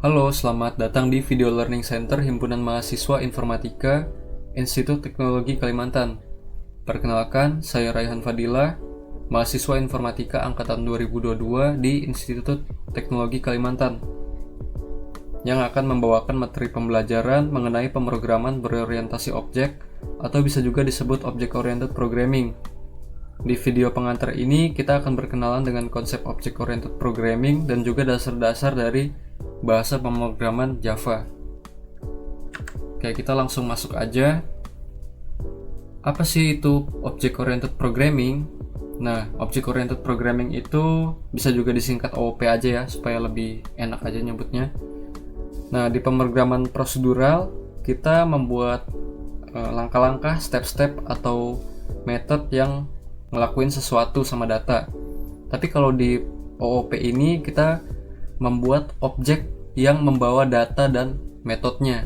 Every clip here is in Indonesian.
Halo, selamat datang di Video Learning Center Himpunan Mahasiswa Informatika Institut Teknologi Kalimantan. Perkenalkan, saya Raihan Fadilah, mahasiswa Informatika Angkatan 2022 di Institut Teknologi Kalimantan, yang akan membawakan materi pembelajaran mengenai pemrograman berorientasi objek atau bisa juga disebut Object-Oriented Programming. Di video pengantar ini, kita akan berkenalan dengan konsep Object-Oriented Programming dan juga dasar-dasar dari bahasa pemrograman Java. Oke, kita langsung masuk aja. Apa sih itu Object-Oriented Programming? Nah, Object-Oriented Programming itu bisa juga disingkat OOP aja ya, supaya lebih enak aja nyebutnya. Nah, di pemrograman prosedural, kita membuat langkah-langkah, step-step, atau metode yang ngelakuin sesuatu sama data. Tapi kalau di OOP ini kita membuat objek yang membawa data dan metodenya.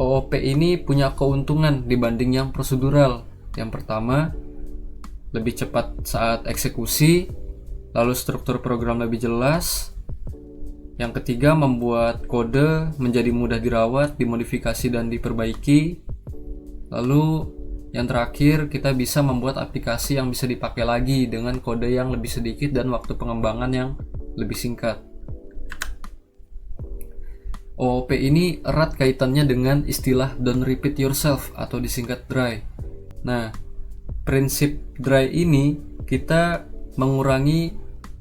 OOP ini punya keuntungan dibanding yang prosedural. Yang pertama, lebih cepat saat eksekusi, lalu struktur program lebih jelas. Yang ketiga, membuat kode menjadi mudah dirawat, dimodifikasi, dan diperbaiki. Lalu yang terakhir, kita bisa membuat aplikasi yang bisa dipakai lagi dengan kode yang lebih sedikit dan waktu pengembangan yang lebih singkat. OOP ini erat kaitannya dengan istilah don't repeat yourself atau disingkat DRY. Nah, prinsip DRY ini kita mengurangi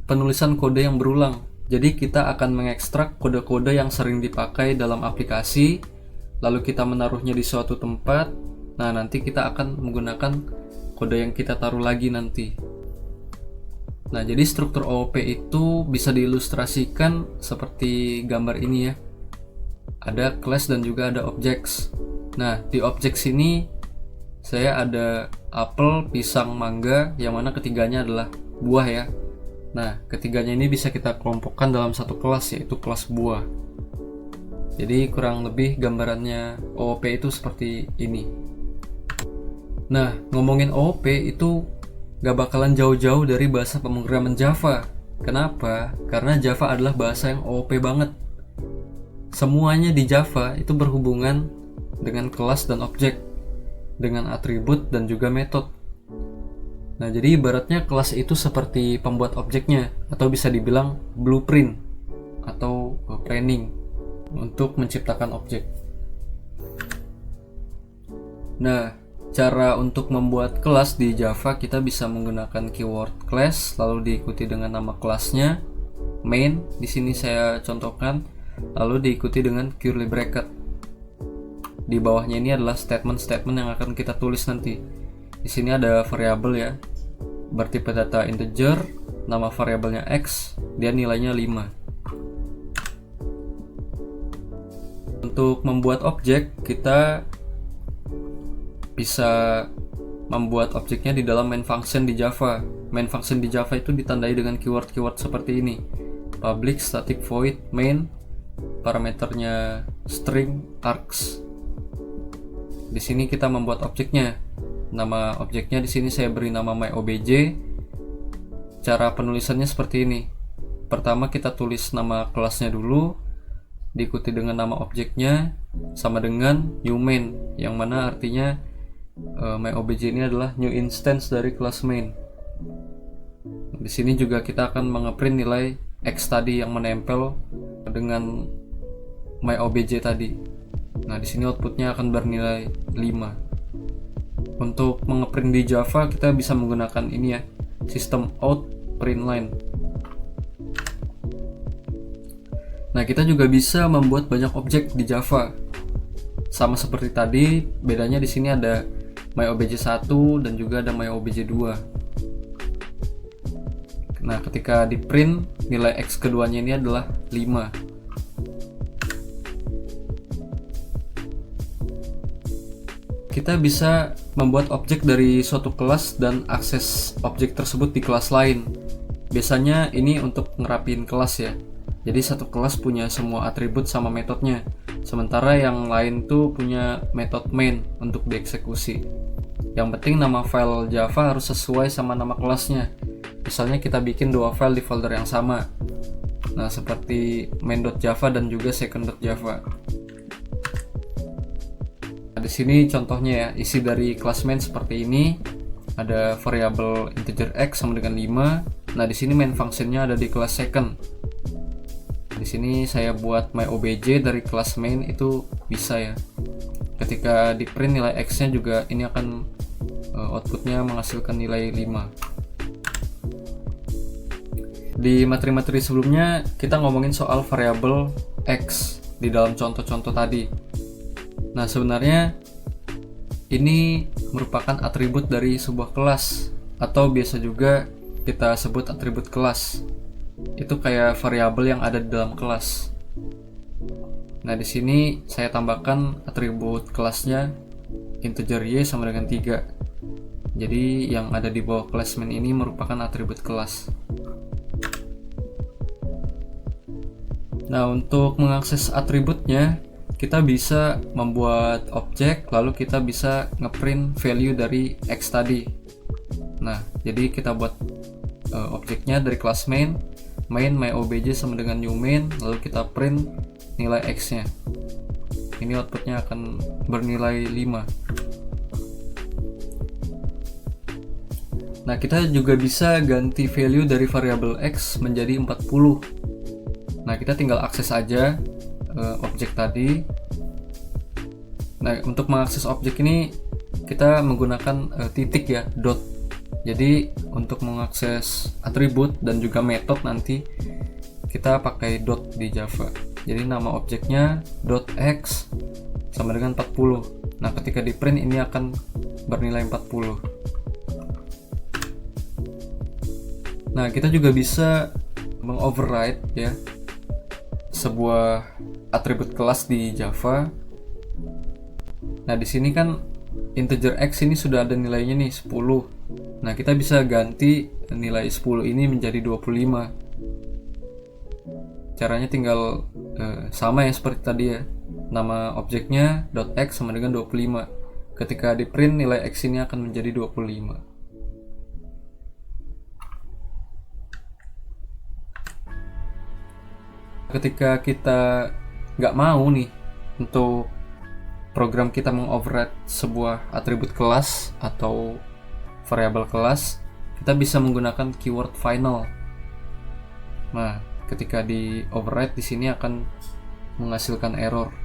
penulisan kode yang berulang. Jadi kita akan mengekstrak kode-kode yang sering dipakai dalam aplikasi, lalu kita menaruhnya di suatu tempat. Nah, nanti kita akan menggunakan kode yang kita taruh lagi nanti. Nah, jadi struktur OOP itu bisa diilustrasikan seperti gambar ini ya. Ada class dan juga ada objects. Nah, di objects ini saya ada apel, pisang, mangga, yang mana ketiganya adalah buah ya. Nah, ketiganya ini bisa kita kelompokkan dalam satu kelas, yaitu kelas buah. Jadi kurang lebih gambarannya OOP itu seperti ini. Nah, ngomongin OOP itu gak bakalan jauh-jauh dari bahasa pemrograman Java. Kenapa? Karena Java adalah bahasa yang OOP banget. Semuanya di Java itu berhubungan dengan kelas dan objek, dengan atribut dan juga metode. Nah, jadi ibaratnya kelas itu seperti pembuat objeknya, atau bisa dibilang blueprint atau planning untuk menciptakan objek. Nah, cara untuk membuat kelas di Java, kita bisa menggunakan keyword class, lalu diikuti dengan nama kelasnya, main, di sini saya contohkan, lalu diikuti dengan curly bracket. Di bawahnya ini adalah statement-statement yang akan kita tulis nanti. Di sini ada variabel ya, bertipe data integer, nama variabelnya x, dia nilainya 5. Untuk membuat objek, kita bisa membuat objeknya di dalam main function di Java. Main function di Java itu ditandai dengan keyword-keyword seperti ini: public, static, void, main, parameternya string, args. Di sini kita membuat objeknya. Nama objeknya di sini saya beri nama myObj. Cara penulisannya seperti ini. Pertama kita tulis nama kelasnya dulu, diikuti dengan nama objeknya sama dengan new main, yang mana artinya myObj ini adalah new instance dari kelas main. Di sini juga kita akan mengeprint nilai x tadi yang menempel dengan myObj tadi. Nah, di sini outputnya akan bernilai 5. Untuk mengeprint di Java kita bisa menggunakan ini ya, sistem out print line. Nah, kita juga bisa membuat banyak objek di Java. Sama seperti tadi, bedanya di sini ada myObj 1 dan juga ada myObj 2. Nah, ketika di print, nilai x keduanya ini adalah 5. Kita bisa membuat objek dari suatu kelas dan akses objek tersebut di kelas lain. Biasanya ini untuk ngerapin kelas ya. Jadi satu kelas punya semua atribut sama metodenya, sementara yang lain tuh punya metode main untuk dieksekusi. Yang penting nama file Java harus sesuai sama nama kelasnya. Misalnya kita bikin dua file di folder yang sama. Nah, seperti main.java dan juga second.java. Nah, di sini contohnya ya, isi dari kelas main seperti ini. Ada variabel integer x sama dengan 5. Nah, di sini main functionnya ada di kelas second. Di sini saya buat myObj dari kelas main itu bisa ya. Ketika di print nilai x-nya juga ini akan outputnya menghasilkan nilai 5. Di materi-materi sebelumnya kita ngomongin soal variabel x di dalam contoh-contoh tadi. Nah, sebenarnya ini merupakan atribut dari sebuah kelas, atau biasa juga kita sebut atribut kelas. Itu kayak variabel yang ada di dalam kelas. Nah, di sini saya tambahkan atribut kelasnya integer y sama dengan 3. Jadi yang ada di bawah kelas main ini merupakan atribut kelas. Nah, untuk mengakses atributnya, kita bisa membuat objek, lalu kita bisa ngeprint value dari x tadi. Nah, jadi kita buat objeknya dari kelas main myObj sama dengan new main, lalu kita print nilai x-nya. Ini outputnya akan bernilai 5. Nah, kita juga bisa ganti value dari variabel x menjadi 40. Nah, kita tinggal akses aja objek tadi. Nah, untuk mengakses objek ini kita menggunakan titik ya, dot. Jadi untuk mengakses atribut dan juga metode nanti kita pakai dot di Java. Jadi nama objeknya .x sama dengan 40. Nah, ketika di print ini akan bernilai 40. Nah, kita juga bisa mengoverride ya sebuah atribut kelas di Java. Nah, di sini kan integer x ini sudah ada nilainya nih 10. Nah, kita bisa ganti nilai 10 ini menjadi 25. Caranya tinggal sama ya seperti tadi ya. Nama objeknya .x sama dengan 25. Ketika di print nilai x ini akan menjadi 25. Ketika kita nggak mau nih untuk program kita mengoverride sebuah atribut kelas atau variabel kelas, kita bisa menggunakan keyword final. Nah, ketika di override di sini akan menghasilkan error.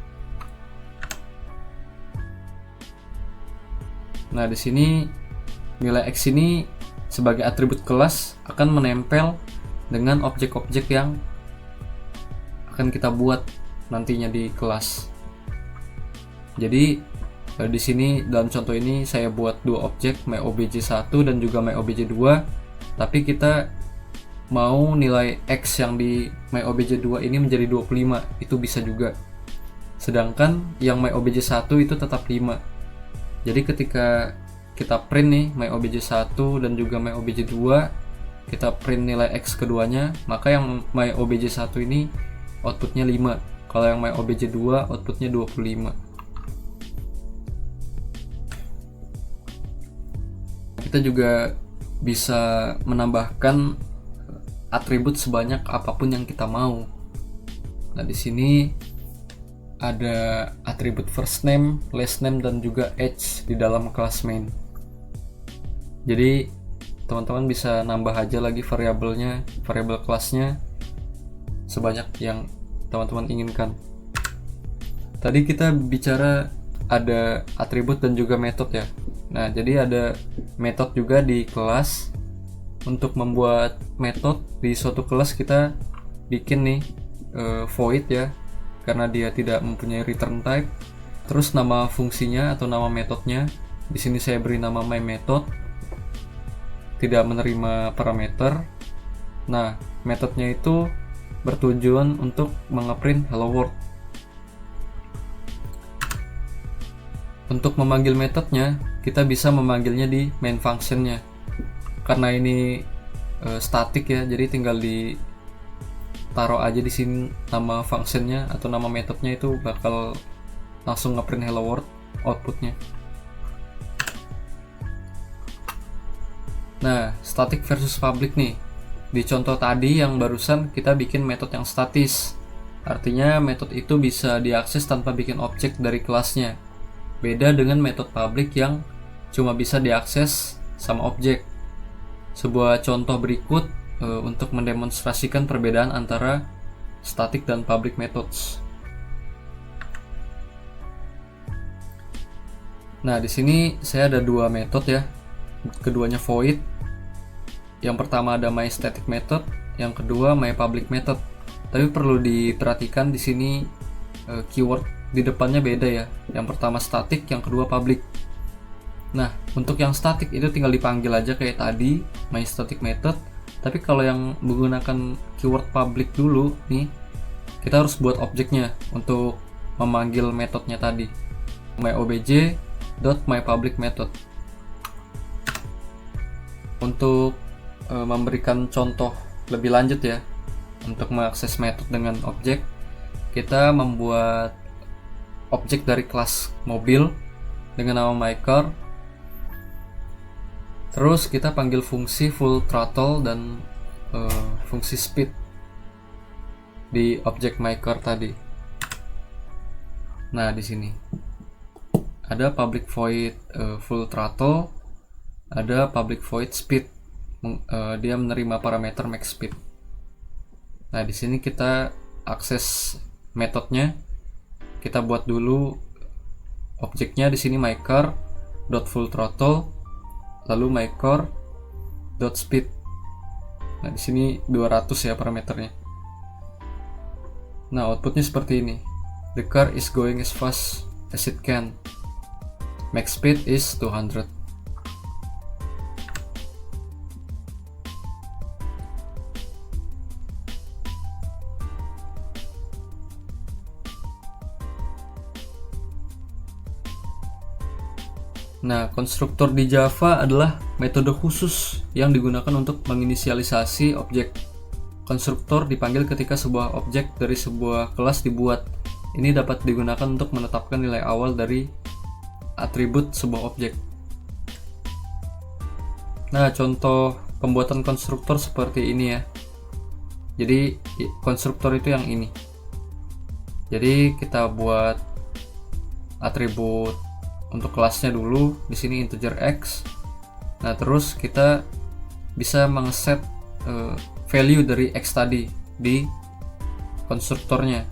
Nah, di sini nilai x ini sebagai atribut kelas akan menempel dengan objek-objek yang akan kita buat nantinya di kelas. Jadi di sini dalam contoh ini saya buat dua objek, myObj1 dan juga myObj2, tapi kita mau nilai x yang di myObj2 ini menjadi 25, itu bisa juga. Sedangkan yang myObj1 itu tetap 5. Jadi ketika kita print nih myObj1 dan juga myObj2, kita print nilai x keduanya, maka yang myObj1 ini outputnya 5. Kalau yang myObj2 outputnya 25. Kita juga bisa menambahkan atribut sebanyak apapun yang kita mau. Nah, di sini ada atribut first name, last name, dan juga age di dalam kelas main. Jadi teman-teman bisa nambah aja lagi variabelnya, variabel kelasnya sebanyak yang teman-teman inginkan. Tadi kita bicara ada atribut dan juga metode ya. Nah, jadi ada metode juga di kelas. Untuk membuat metode di suatu kelas kita bikin nih void ya, karena dia tidak mempunyai return type. Terus nama fungsinya atau nama metodenya, di sini saya beri nama myMethod, tidak menerima parameter. Nah, metodenya itu bertujuan untuk mengeprint hello world. Untuk memanggil metodenya, kita bisa memanggilnya di main functionnya. Karena ini statik ya, jadi tinggal ditaruh aja di sini nama functionnya atau nama metodenya, itu bakal langsung ngeprint hello world outputnya. Nah, static versus public nih. Di contoh tadi yang barusan kita bikin metode yang statis. Artinya metode itu bisa diakses tanpa bikin objek dari kelasnya. Beda dengan metode public yang cuma bisa diakses sama objek. Sebuah contoh berikut untuk mendemonstrasikan perbedaan antara static dan public methods. Nah, di sini saya ada dua metode ya. Keduanya void. Yang pertama ada myStatic method, yang kedua myPublic method. Tapi perlu diperhatikan di sini keyword di depannya beda ya. Yang pertama static, yang kedua public. Nah, untuk yang static itu tinggal dipanggil aja kayak tadi, myStatic method. Tapi kalau yang menggunakan keyword public dulu nih, kita harus buat objeknya untuk memanggil metodenya tadi. myobj.myPublic method. Untuk memberikan contoh lebih lanjut ya, untuk mengakses metode dengan objek, kita membuat objek dari kelas mobil dengan nama myCar. Terus kita panggil fungsi full throttle dan fungsi speed di objek myCar tadi. Nah, di sini ada public void full throttle, ada public void speed. Dia menerima parameter max speed. Nah, di sini kita akses metodenya. Kita buat dulu objeknya di sini myCar.fullThrottle, lalu myCar.speed. Nah, di sini 200 ya parameternya. Nah, outputnya seperti ini. The car is going as fast as it can. Max speed is 200. Nah, konstruktor di Java adalah metode khusus yang digunakan untuk menginisialisasi objek. Konstruktor dipanggil ketika sebuah objek dari sebuah kelas dibuat. Ini dapat digunakan untuk menetapkan nilai awal dari atribut sebuah objek. Nah, contoh pembuatan konstruktor seperti ini ya. Jadi, konstruktor itu yang ini. Jadi, kita buat atribut untuk kelasnya dulu, di sini integer x. Nah, terus kita bisa mengset value dari x tadi di konstruktornya.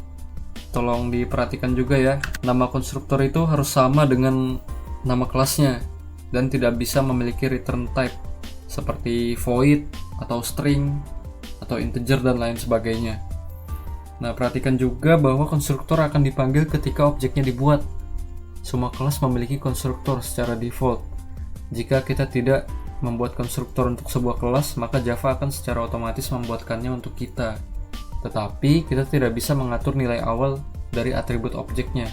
Tolong diperhatikan juga ya, nama konstruktor itu harus sama dengan nama kelasnya dan tidak bisa memiliki return type seperti void atau string atau integer dan lain sebagainya. Nah, perhatikan juga bahwa konstruktor akan dipanggil ketika objeknya dibuat. Semua kelas memiliki konstruktor secara default. Jika kita tidak membuat konstruktor untuk sebuah kelas, maka Java akan secara otomatis membuatkannya untuk kita. Tetapi kita tidak bisa mengatur nilai awal dari atribut objeknya.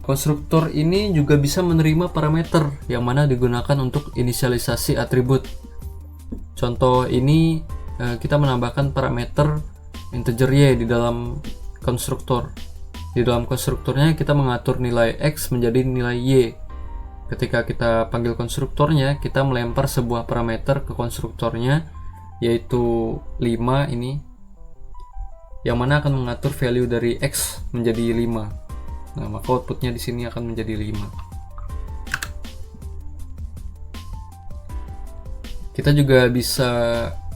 Konstruktor ini juga bisa menerima parameter yang mana digunakan untuk inisialisasi atribut. Contoh ini kita menambahkan parameter integer y di dalam konstruktor. Di dalam konstruktornya kita mengatur nilai x menjadi nilai y. Ketika kita panggil konstruktornya, kita melempar sebuah parameter ke konstruktornya, yaitu 5 ini, yang mana akan mengatur value dari x menjadi 5. Nah, maka outputnya di sini akan menjadi 5. Kita juga bisa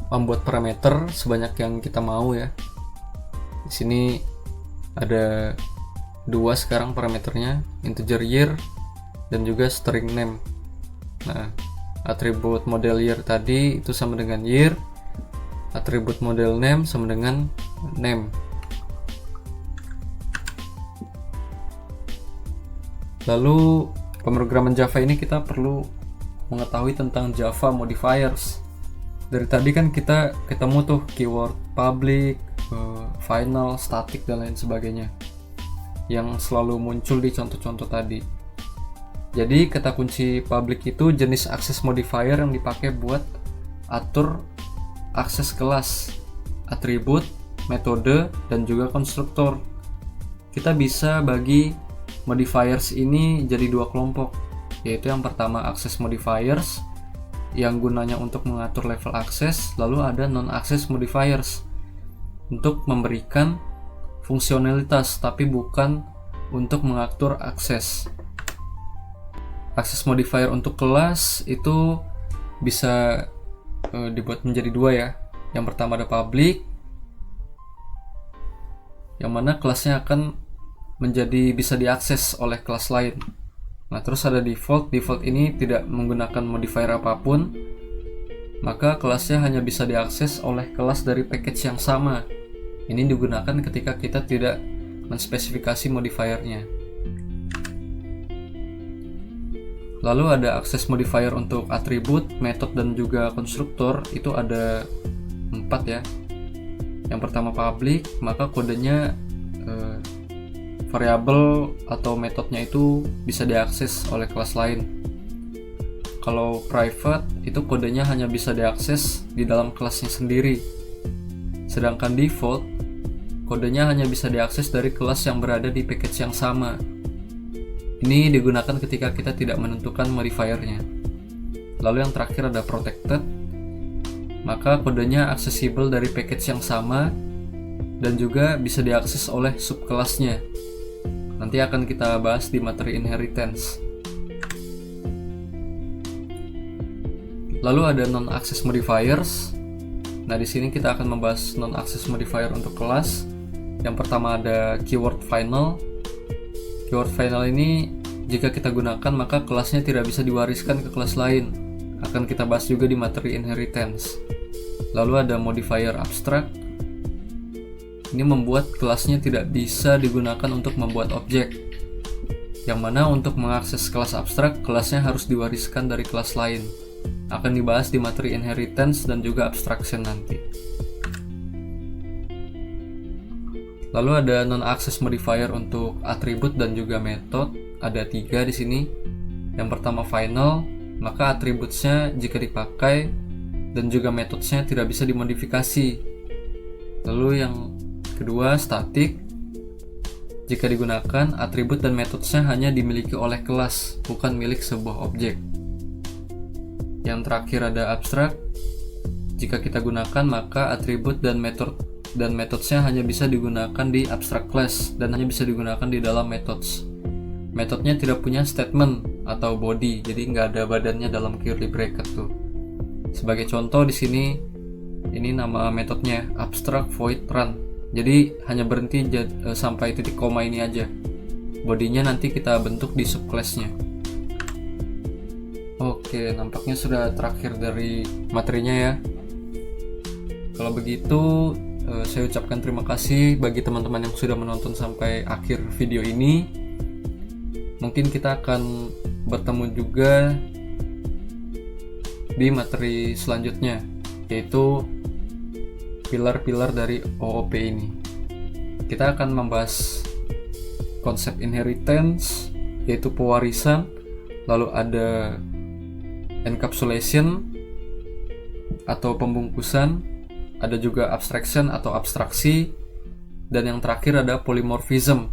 membuat parameter sebanyak yang kita mau ya. Di sini ada 2 sekarang parameternya, integer year dan juga string name. Nah, atribut model year tadi itu sama dengan year, atribut model name sama dengan name. Lalu pemrograman Java ini kita perlu mengetahui tentang Java modifiers. Dari tadi kan kita ketemu tuh keyword public, final, static dan lain sebagainya yang selalu muncul di contoh-contoh tadi. Jadi kata kunci public itu jenis akses modifier yang dipakai buat atur akses kelas, atribut, metode, dan juga konstruktor. Kita bisa bagi modifiers ini jadi 2 kelompok, yaitu yang pertama akses modifiers yang gunanya untuk mengatur level akses, lalu ada non-access modifiers untuk memberikan fungsionalitas tapi bukan untuk mengatur akses. Access modifier untuk kelas itu bisa dibuat menjadi dua ya. Yang pertama ada public, yang mana kelasnya akan menjadi bisa diakses oleh kelas lain. Nah, terus ada default. Default ini tidak menggunakan modifier apapun, maka kelasnya hanya bisa diakses oleh kelas dari package yang sama. Ini digunakan ketika kita tidak menspesifikasi modifiernya. Lalu ada access modifier untuk atribut, metode, dan juga konstruktor. Itu ada 4 ya. Yang pertama public, maka kodenya variabel atau metodenya itu bisa diakses oleh kelas lain. Kalau private, itu kodenya hanya bisa diakses di dalam kelasnya sendiri. Sedangkan default, kodenya hanya bisa diakses dari kelas yang berada di package yang sama. Ini digunakan ketika kita tidak menentukan modifiernya. Lalu yang terakhir ada protected, maka kodenya aksesibel dari package yang sama dan juga bisa diakses oleh subkelasnya. Nanti akan kita bahas di materi inheritance. Lalu ada non-access modifiers. Nah, di sini kita akan membahas non-access modifier untuk kelas. Yang pertama ada keyword final. Keyword final ini jika kita gunakan maka kelasnya tidak bisa diwariskan ke kelas lain. Akan kita bahas juga di materi inheritance. Lalu ada modifier abstract. Ini membuat kelasnya tidak bisa digunakan untuk membuat objek. Yang mana untuk mengakses kelas abstrak, kelasnya harus diwariskan dari kelas lain. Akan dibahas di materi inheritance dan juga abstraction nanti. Lalu ada non-access modifier untuk atribut dan juga metode. Ada 3 di sini. Yang pertama final, maka atributnya jika dipakai dan juga metodenya tidak bisa dimodifikasi. Lalu yang kedua static, jika digunakan atribut dan metodenya hanya dimiliki oleh kelas, bukan milik sebuah objek. Yang terakhir ada abstract, jika kita gunakan maka atribut dan metodenya hanya bisa digunakan di abstract class dan hanya bisa digunakan di dalam methods. Metodenya tidak punya statement atau body, jadi nggak ada badannya dalam curly bracket tuh. Sebagai contoh di sini, ini nama metodenya abstract void run. Jadi hanya berhenti sampai titik koma ini aja. Bodinya nanti kita bentuk di subclassnya. Oke, nampaknya sudah terakhir dari materinya ya. Kalau begitu, saya ucapkan terima kasih bagi teman-teman yang sudah menonton sampai akhir video ini. Mungkin kita akan bertemu juga di materi selanjutnya, yaitu pilar-pilar dari OOP ini. Kita akan membahas konsep inheritance, yaitu pewarisan, lalu ada encapsulation atau pembungkusan, ada juga abstraction atau abstraksi, dan yang terakhir ada polymorphism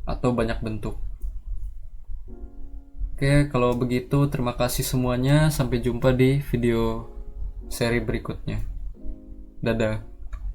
atau banyak bentuk. Oke, kalau begitu terima kasih semuanya, sampai jumpa di video seri berikutnya. Dadah.